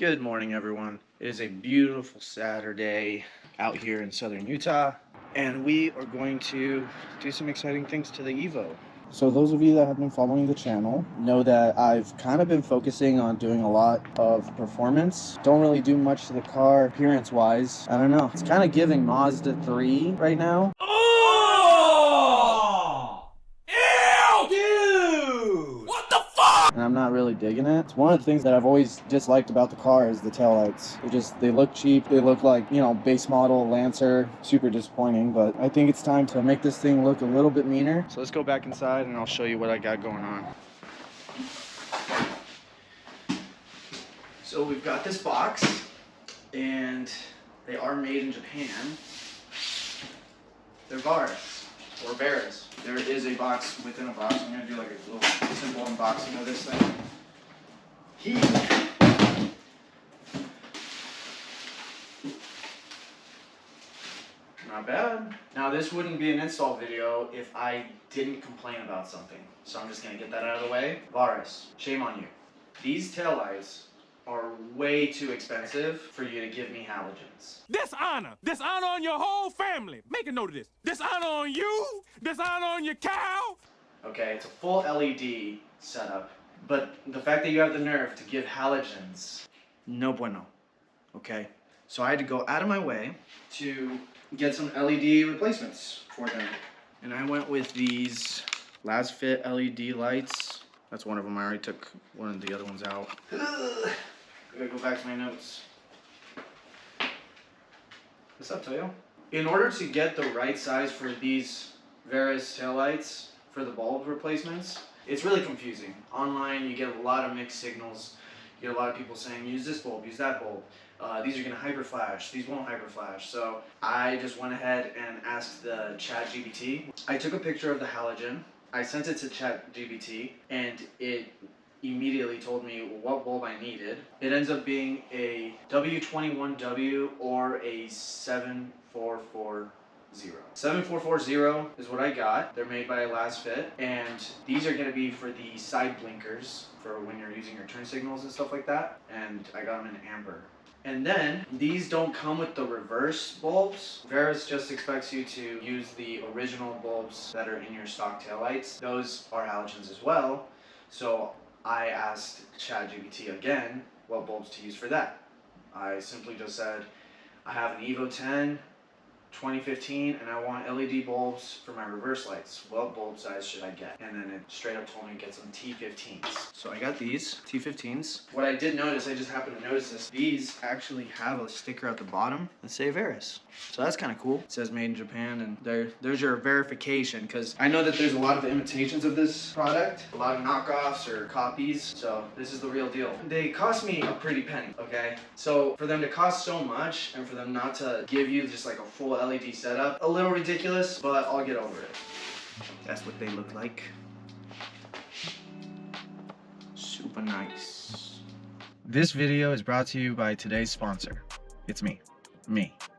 Good morning, everyone. It is a beautiful Saturday out here in southern Utah, and we are going to do some exciting things to the Evo. So those of you that have been following the channel know that I've kind of been focusing on doing a lot of performance. Don't really do much to the car appearance-wise. I don't know. It's kind of giving Mazda 3 right now. And I'm not really digging it. It's one of the things that I've always disliked about the car is the taillights. They look cheap. They look like, base model Lancer. Super disappointing, but I think it's time to make this thing look a little bit meaner. So let's go back inside and I'll show you what I got going on. So we've got this box and they are made in Japan. They're Varis or Varis. There is a box within a box. I'm going to do like a little simple unboxing of this thing. Not bad. Now this wouldn't be an install video if I didn't complain about something. So I'm just going to get that out of the way. Varis, shame on you. These taillights are way too expensive for you to give me halogens. Dishonor on your whole family. Make a note of this. Dishonor on you, dishonor on your cow. Okay, it's a full LED setup, but the fact that you have the nerve to give halogens, no bueno, okay? So I had to go out of my way to get some LED replacements for them. And I went with these LasFit LED lights. That's one of them. I already took one of the other ones out. I gotta go back to my notes. What's up, Toyo? In order to get the right size for these Varis taillights for the bulb replacements, it's really confusing. Online, you get a lot of mixed signals. You get a lot of people saying, use this bulb, use that bulb. These are gonna hyper flash, these won't hyper flash. So I just went ahead and asked the ChatGPT. I took a picture of the halogen. I sent it to ChatGPT and it immediately told me what bulb I needed. It ends up being a W21W or a 7440. 7440 is what I got. They're made by LasFit, and these are gonna be for the side blinkers for when you're using your turn signals and stuff like that. And I got them in amber. And then these don't come with the reverse bulbs. Varis just expects you to use the original bulbs that are in your stock taillights. Those are halogens as well. So I asked ChatGPT again what bulbs to use for that. I simply just said, I have an Evo 10 2015 and I want LED bulbs for my reverse lights. What bulb size should I get? And then it straight up told me to get some T15s. So I got these T15s. What I did notice, I just happened to notice this, these actually have a sticker at the bottom that say Varis. So that's kind of cool. It says made in Japan, and there's your verification, because I know that there's a lot of imitations of this product, a lot of knockoffs or copies, so this is the real deal. They cost me a pretty penny, okay? So for them to cost so much and for them not to give you just like a full LED setup, a little ridiculous, but I'll get over it. That's what they look like. Super nice. This video is brought to you by today's sponsor. It's me.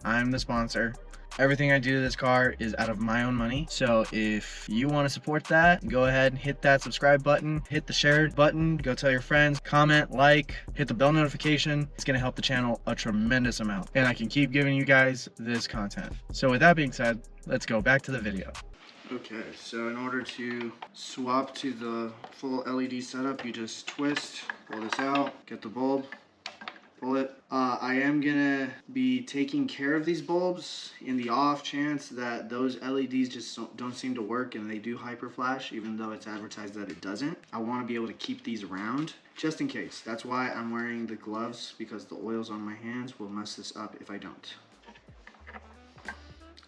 I'm the sponsor. Everything I do to this car is out of my own money. So if you want to support that, go ahead and hit that subscribe button, hit the share button, go tell your friends, comment, like, hit the bell notification. It's going to help the channel a tremendous amount. And I can keep giving you guys this content. So with that being said, let's go back to the video. Okay, so in order to swap to the full LED setup, you just twist, pull this out, get the bulb, pull it. I am gonna be taking care of these bulbs in the off chance that those LEDs just don't seem to work and they do hyper flash, even though it's advertised that it doesn't. I want to be able to keep these around just in case. That's why I'm wearing the gloves, because the oils on my hands will mess this up if I don't.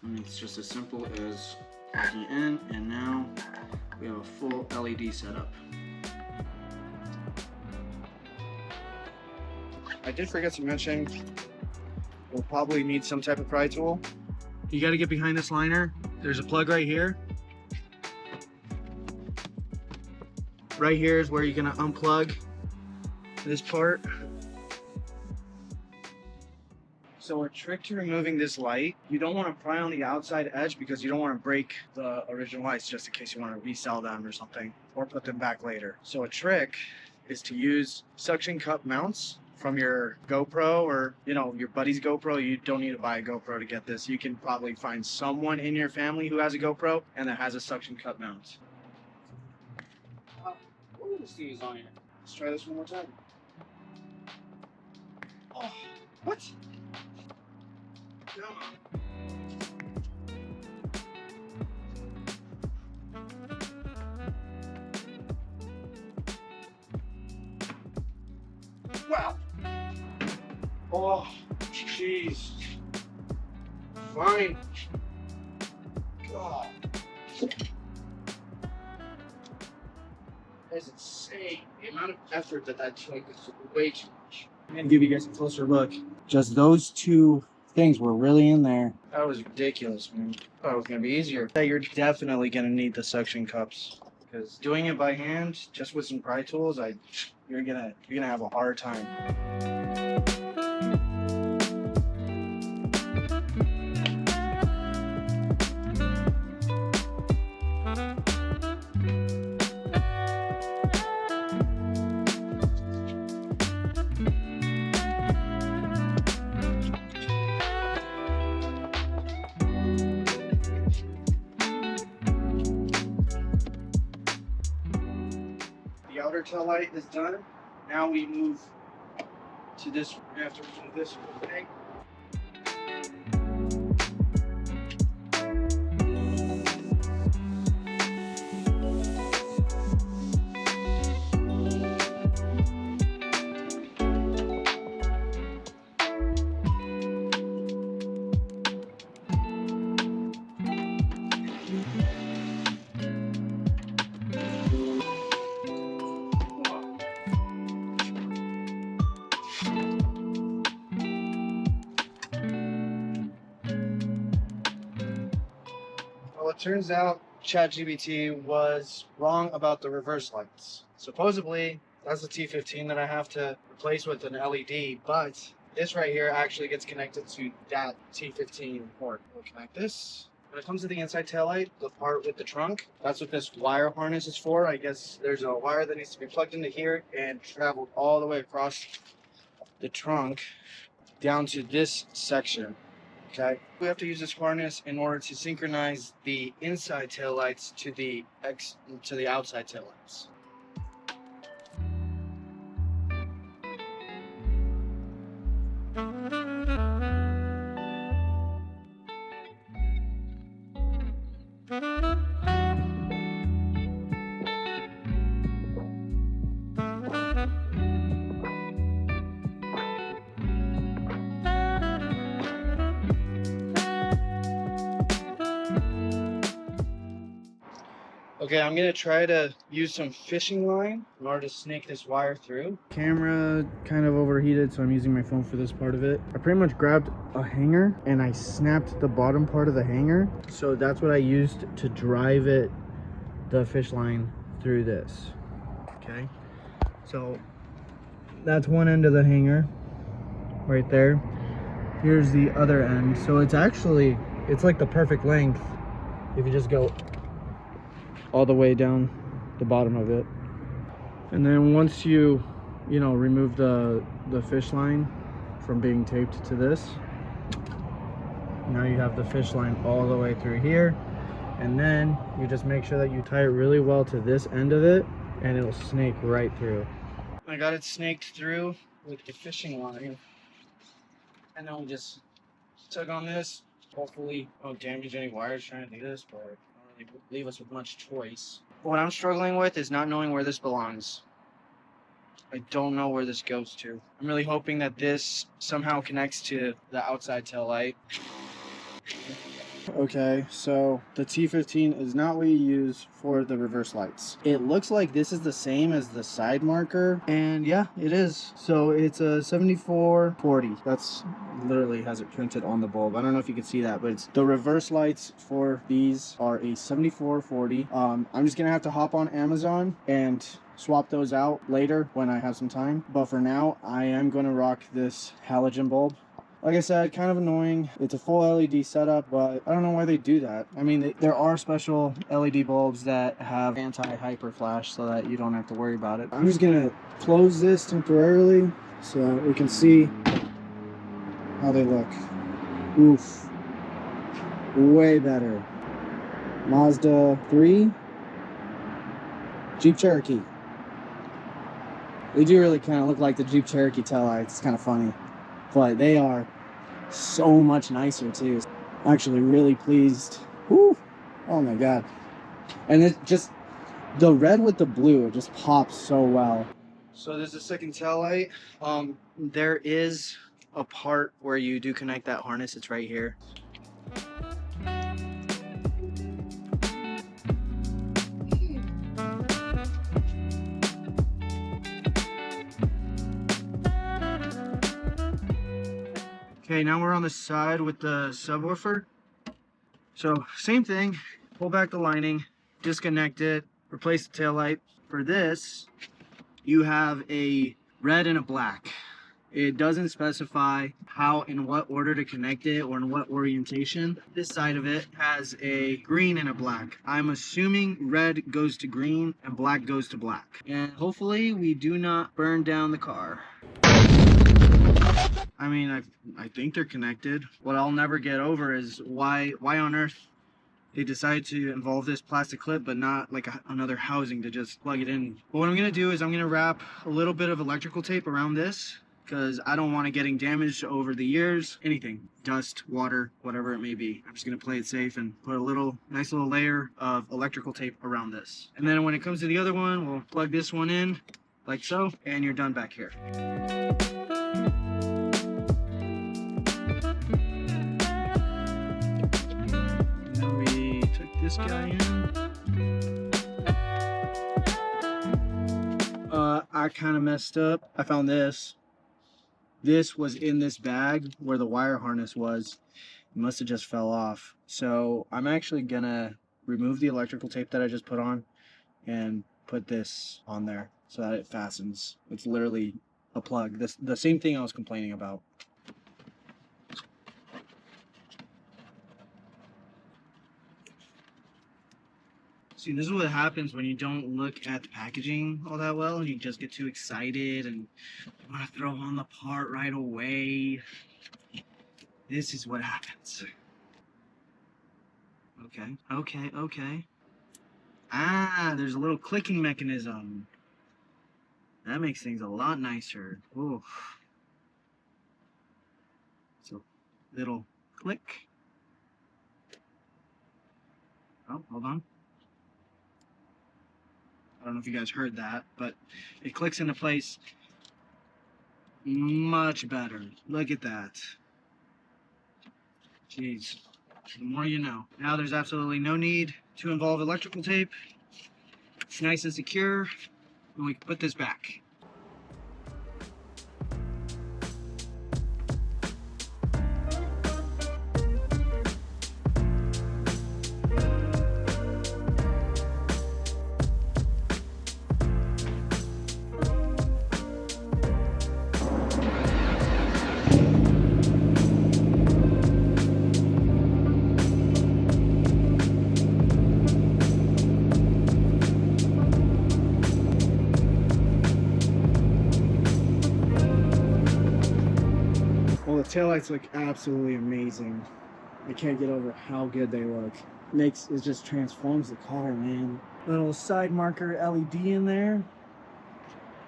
And it's just as simple as plugging it in, and now we have a full LED setup. I did forget to mention, we'll probably need some type of pry tool. You got to get behind this liner. There's a plug right here. Right here is where you're going to unplug this part. So a trick to removing this light, you don't want to pry on the outside edge because you don't want to break the original lights just in case you want to resell them or something, or put them back later. So a trick is to use suction cup mounts from your GoPro or, you know, your buddy's GoPro, you don't need to buy a GoPro to get this. You can probably find someone in your family who has a GoPro and that has a suction cup mount. Let's try this one more time. Oh, what? No. Wow. Oh, jeez. Fine. God. That's insane. The amount of effort that took is way too much. I'm gonna give you guys a closer look. Just those two things were really in there. That was ridiculous, man. I thought it was gonna be easier. You're definitely gonna need the suction cups because doing it by hand, just with some pry tools, you're gonna have a hard time. The outer tail light is done. Now we move to this. We have to remove this thing. Well, it turns out ChatGPT was wrong about the reverse lights. Supposedly, that's the T15 that I have to replace with an LED, but this right here actually gets connected to that T15 port. We'll connect this. When it comes to the inside taillight, the part with the trunk, that's what this wire harness is for. I guess there's a wire that needs to be plugged into here and traveled all the way across the trunk down to this section. Okay, we have to use this harness in order to synchronize the inside taillights to the outside taillights. Okay, I'm gonna try to use some fishing line in order to snake this wire through. Camera kind of overheated, so I'm using my phone for this part of it. I pretty much grabbed a hanger and I snapped the bottom part of the hanger. So that's what I used to drive the fish line through this. Okay, so that's one end of the hanger right there. Here's the other end. So it's like the perfect length if you just go all the way down the bottom of it. And then once you remove the fish line from being taped to this, now you have the fish line all the way through here, and then you just make sure that you tie it really well to this end of it and it'll snake right through. I got it snaked through with the fishing line, and then we just tug on this. Hopefully won't damage any wires trying to do this, but leave us with much choice. What I'm struggling with is not knowing where this belongs. I don't know where this goes to. I'm really hoping that this somehow connects to the outside tail light. Okay, so the T15 is not what you use for the reverse lights. It looks like this is the same as the side marker, and yeah, it is. So it's a 7440. That's literally has it printed on the bulb. I don't know if you can see that, but it's the reverse lights for these are a 7440. I'm just gonna have to hop on Amazon and swap those out later when I have some time. But for now, I am gonna rock this halogen bulb. Like I said, kind of annoying. It's a full LED setup, but I don't know why they do that. I mean, there are special LED bulbs that have anti-hyper flash so that you don't have to worry about it. I'm just gonna close this temporarily so we can see how they look. Oof. Way better. Mazda 3. Jeep Cherokee. They do really kind of look like the Jeep Cherokee taillights. It's kind of funny. But they are so much nicer too. Actually really pleased. Woo! Oh my god. And it just, the red with the blue, it just pops so well. So there's a second taillight. There is a part where you do connect that harness. It's right here. Okay, now we're on the side with the subwoofer. So same thing, pull back the lining, disconnect it, replace the taillight. For this, you have a red and a black. It doesn't specify how in what order to connect it or in what orientation. This side of it has a green and a black. I'm assuming red goes to green and black goes to black. And hopefully we do not burn down the car. I mean, I think they're connected. What I'll never get over is why on earth they decided to involve this plastic clip but not like another housing to just plug it in. But what I'm gonna do is I'm gonna wrap a little bit of electrical tape around this because I don't want it getting damaged over the years. Anything, dust, water, whatever it may be. I'm just gonna play it safe and put a nice little layer of electrical tape around this. And then when it comes to the other one, we'll plug this one in like so, and you're done back here. This guy in. I kind of messed up. I found this. This was in this bag where the wire harness was. It must have just fell off. So I'm actually gonna remove the electrical tape that I just put on and put this on there so that it fastens. It's literally a plug. The same thing I was complaining about. See, this is what happens when you don't look at the packaging all that well and you just get too excited and you want to throw on the part right away. This is what happens. Okay. Ah, there's a little clicking mechanism. That makes things a lot nicer. Ooh. So, little click. Oh, hold on. I don't know if you guys heard that, but it clicks into place much better. Look at that. Jeez, the more you know. Now there's absolutely no need to involve electrical tape. It's nice and secure, and we can put this back. Taillights look absolutely amazing. I can't get over how good they look. It just transforms the car, man. Little side marker LED in there.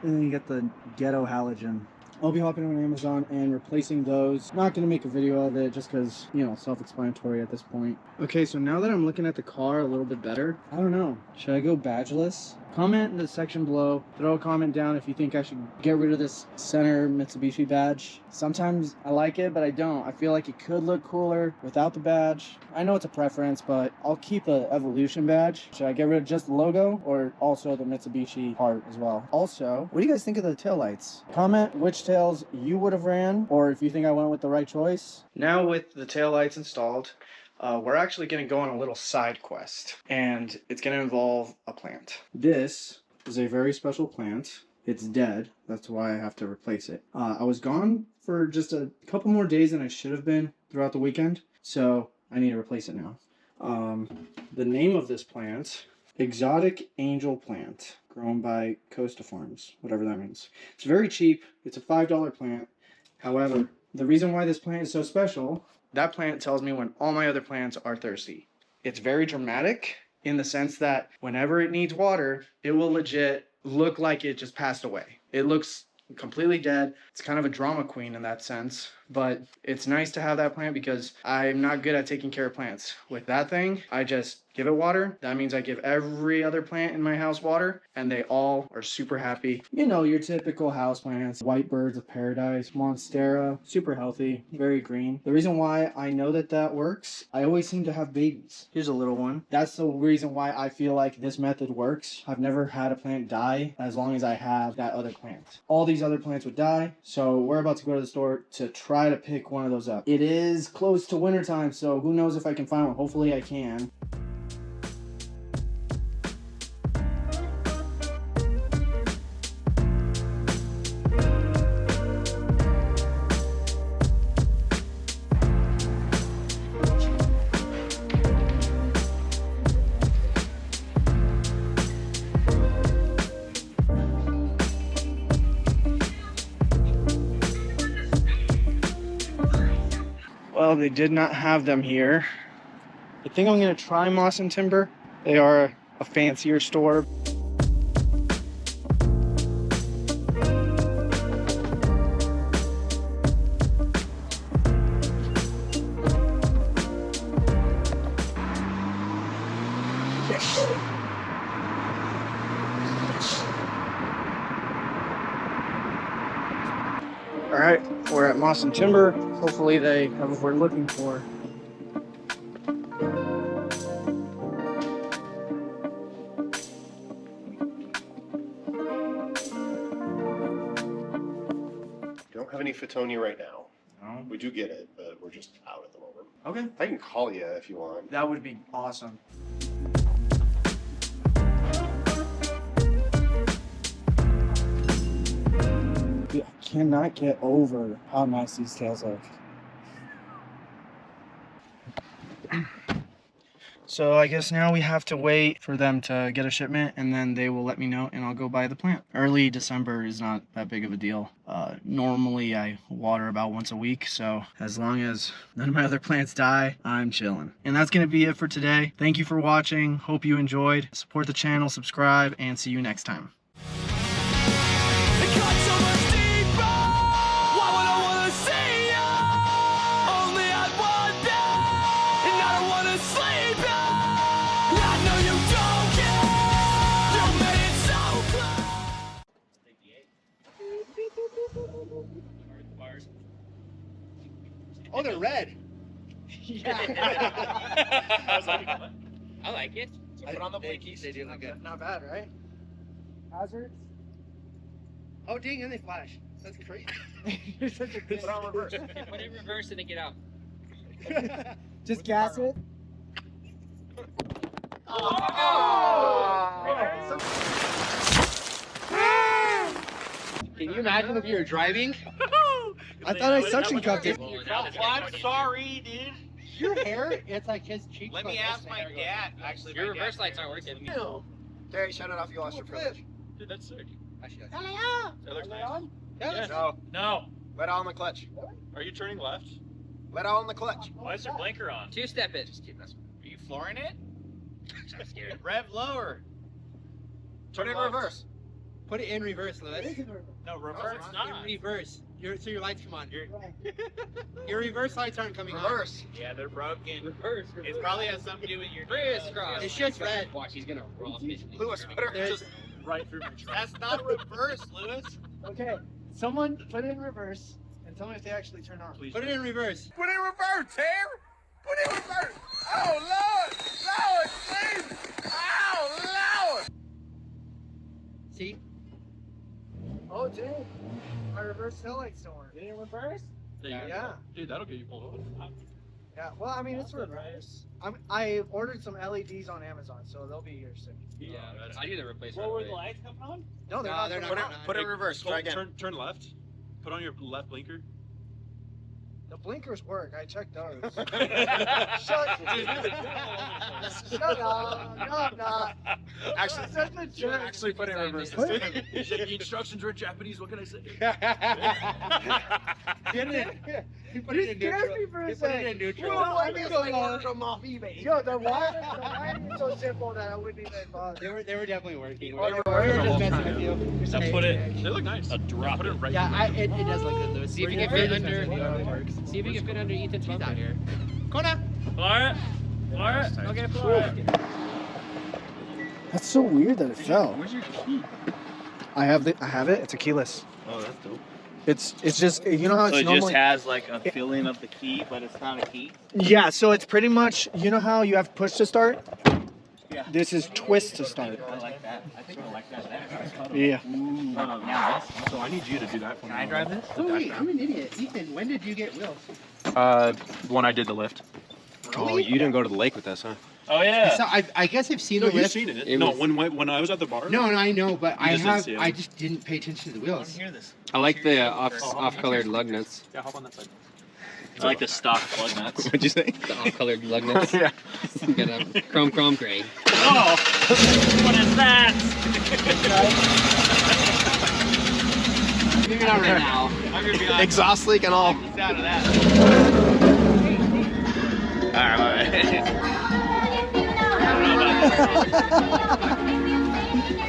And then you get the ghetto halogen. I'll be hopping on Amazon and replacing those. Not gonna make a video of it just because, you know, self-explanatory at this point. Okay, so now that I'm looking at the car a little bit better, I don't know. Should I go badgeless? Comment in the section below. Throw a comment down if you think I should get rid of this center Mitsubishi badge. Sometimes I like it, but I don't. I feel like it could look cooler without the badge. I know it's a preference, but I'll keep the Evolution badge. Should I get rid of just the logo or also the Mitsubishi part as well? Also, what do you guys think of the taillights? Comment which tails you would have ran, or if you think I went with the right choice. Now with the taillights installed, we're actually going to go on a little side quest, and it's going to involve a plant. This is a very special plant. It's dead. That's why I have to replace it. I was gone for just a couple more days than I should have been throughout the weekend, so I need to replace it now. The name of this plant exotic angel plant grown by Costa Farms, whatever that means. It's very cheap. It's a $5 plant. However, the reason why this plant is so special, that plant tells me when all my other plants are thirsty. It's very dramatic in the sense that whenever it needs water, it will legit look like it just passed away. It looks completely dead. It's kind of a drama queen in that sense, but it's nice to have that plant because I'm not good at taking care of plants. With that thing, I just give it water. That means I give every other plant in my house water, and they all are super happy. You know, your typical house plants, white birds of paradise, monstera, super healthy, very green. The reason why I know that that works, I always seem to have babies. Here's a little one. That's the reason why I feel like this method works. I've never had a plant die as long as I have that other plant. All these other plants would die, so we're about to go to the store to try to pick one of those up. It is close to wintertime, so who knows if I can find one. Hopefully I can. Well, they did not have them here. I think I'm gonna try Moss and Timber. They are a fancier store. All right, we're at Moss and Timber. Hopefully they have what we're looking for. Don't have any Fitonia right now. No. We do get it, but we're just out at the moment. Okay. I can call you if you want. That would be awesome. Dude, I cannot get over how nice these tails look. So I guess now we have to wait for them to get a shipment, and then they will let me know and I'll go buy the plant. Early December is not that big of a deal. Normally I water about once a week, so as long as none of my other plants die, I'm chilling. And that's gonna be it for today. Thank you for watching. Hope you enjoyed. Support the channel, subscribe, and see you next time. Oh, they're red. Yeah. I was like, what? I like it. So put on the blinkies. They do look good. Not bad, right? Hazards? Oh, dang, and they flash. That's crazy. You're such a good Put on reverse. Put it in reverse and then get out. Just gas it. Can you imagine if you were driving? I thought I suction cupped it. I'm sorry, dude. Your hair, it's like his cheeks. Let me ask my dad. Actually, Your reverse lights aren't working. Terry, shut it off. You lost your privilege. Dude, that's sick. Actually, That looks nice. yes. No. No. Let out on the clutch. Are you turning left? Let out on the clutch. Why is there blinker on? Two-step it. Are you flooring it? I'm scared. Rev lower. Turn it in left. reverse. Put it in reverse, Lewis. No, reverse. It's In not. reverse. So your lights come on. Your reverse lights aren't coming Reverse. Yeah, they're broken. Reverse. It probably has something to do with your Crisscross. It's just red. Watch, he's gonna roll off his Lewis, put it There's- just right through my truck. That's not reverse, Lewis. Okay, someone put it in reverse and tell me if they actually turn on. Please. Put it in reverse. Put it in reverse, Terry. Put it in reverse. Oh, Lord. Lord, Jesus. Oh, Lord. See? Oh, dude, my reverse taillights don't work. in reverse? Yeah. Dude, that'll get you pulled over. Yeah, well, I mean, it's reverse. I ordered some LEDs on Amazon, so they'll be here soon. Yeah. I do the replacement. What were the lights coming on? No, they're No, not. they're coming not. on. Put it in reverse. Try again. Turn left. Put on your left blinker. The blinkers work. I checked those. Shut. Dude, Shut up. No, I'm not. Actually, Such a jerk. actually put it in reverse. The instructions are in Japanese. What can I say? You You scared me for a second. Well, I mean, I ordered them off eBay. Yo, the wiring is so simple that I wouldn't even bother. They were definitely working. Oh, they We were? were just messing with you. Now put it. They look nice. Drop it right. Yeah, it does look good though. See if you can fit under. Works. See if you can fit under Ethan's teeth out here. Fly it. Okay, fly it. That's so weird that it fell. Where's your key? I have it. It's a keyless. Oh, that's dope. It's just, you know how it's So it normally. just has like a filling of the key, but it's not a key. Yeah, so it's pretty much, you know how you have push to start? Yeah. This is twist to start. I like that. I think I like that better. Yeah. So I need you to do that for me. Can I drive this? Oh wait, I'm an idiot. Ethan, when did you get wheels? When I did the lift. Oh, you didn't go to the lake with us, huh? Oh yeah. So I guess I've seen No, the you've lift. seen it. It No, was- when I was at the bar. No, I know, but I just didn't have. see 'em. I just didn't pay attention to the I want wheels. to hear this. I like the off-colored lug nuts. Yeah, hop on that side. I like the stock plug nuts. What'd you say? The off-colored lug nuts. Yeah. Get a chrome gray. Oh, what is that? Maybe not right now. I'm gonna be like, Exhaust leak and all. it's out of that. All right, my bad. I don't know about